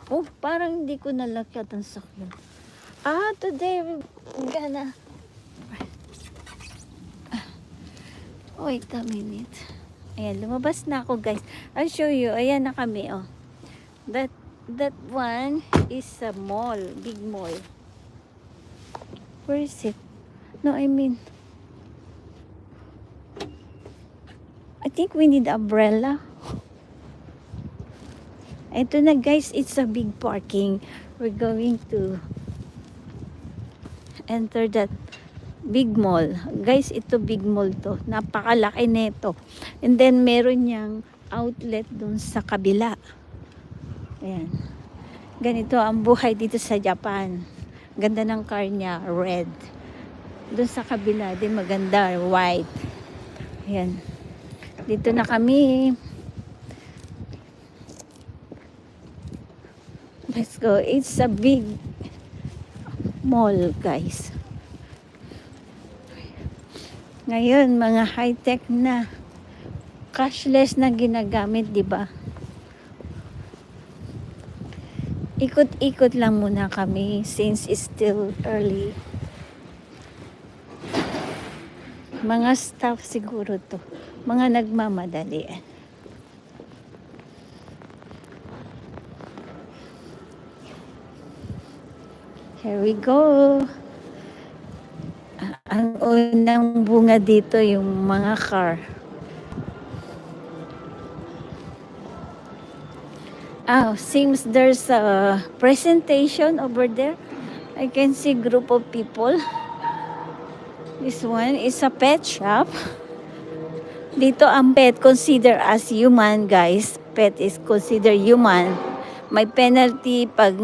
Oh, parang hindi ko nalakyat ang sakyan. Today we're gonna... Wait a minute. Ayan, lumabas na ako, guys. I'll show you. Ayan na kami, oh. That one is a mall. Big mall. Where is it? No, I mean... I think we need umbrella. Ito na, guys. It's a big parking. We're going to enter that big mall. Guys, ito big mall to. Napakalaki nito. And then, meron niyang outlet dun sa kabila. Ayan. Ganito ang buhay dito sa Japan. Ganda ng car niya, red. Dun sa kabila, din maganda, white. Ayan. Dito na kami. Let's go. It's a big mall, guys. Ngayon, mga high-tech na. Cashless na ginagamit, di ba? Ikot-ikot lang muna kami since it's still early. Mga staff siguro to. Mga nagmamadali. Here we go. Ang unang bunga dito yung mga car. Seems there's a presentation over there. I can see group of people. This one is a pet shop. Dito ang pet consider as human, guys. Pet is considered human. May penalty pag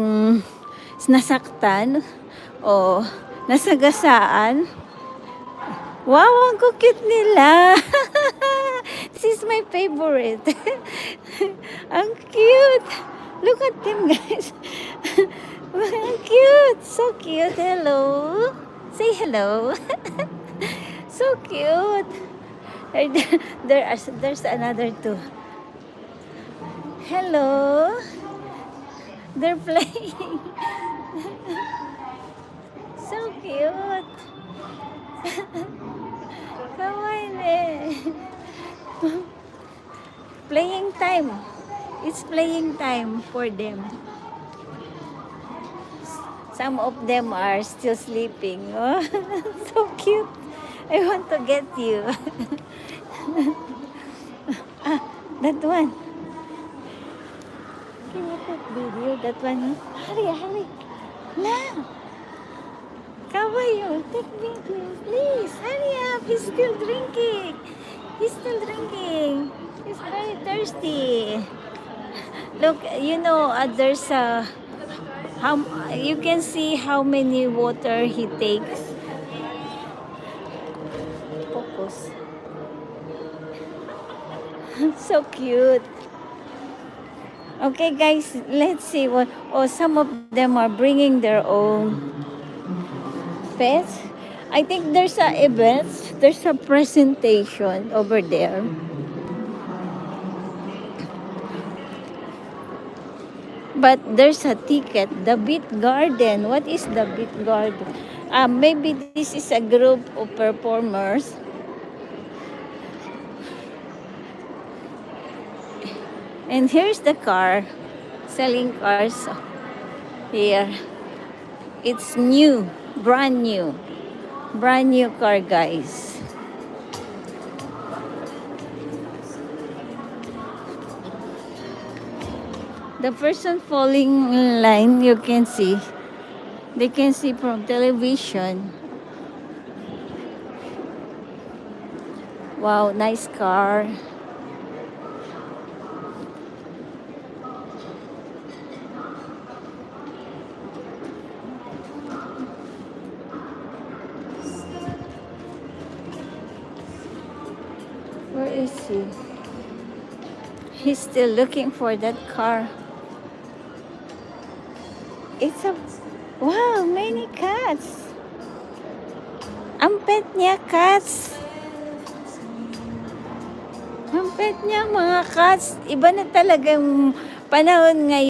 nasaktan o nasagasaan. Wow, ang cute nila. This is my favorite. Ang cute. Look at them, guys. Ang cute. So cute. Hello. Say hello. So cute. There's another two. Hello. They're playing. So cute. Kawaii. Playing time. It's playing time for them. Some of them are still sleeping. Oh, so cute. I want to get you. That one. Can you take video? That one. Hurry. Now. Kawaii, take video. Please, hurry up. He's still drinking. He's very thirsty. Look, you know, there's you can see how many water he takes. Focus. So cute. Okay, guys, let's see what. Some of them are bringing their own pets. I think there's a event. There's a presentation over there. But there's a ticket. The Beat Garden. What is the Beat Garden? Maybe this is a group of performers. And here's the car. Selling cars here. It's new. Brand new car, guys. The person falling in line, you can see. They can see from television. Wow, nice car. Where is he? He's still looking for that car. Wow, many cats. Ang pet niya, cats. Ang pet niya, mga cats. Iba na talagang panahon ngayon.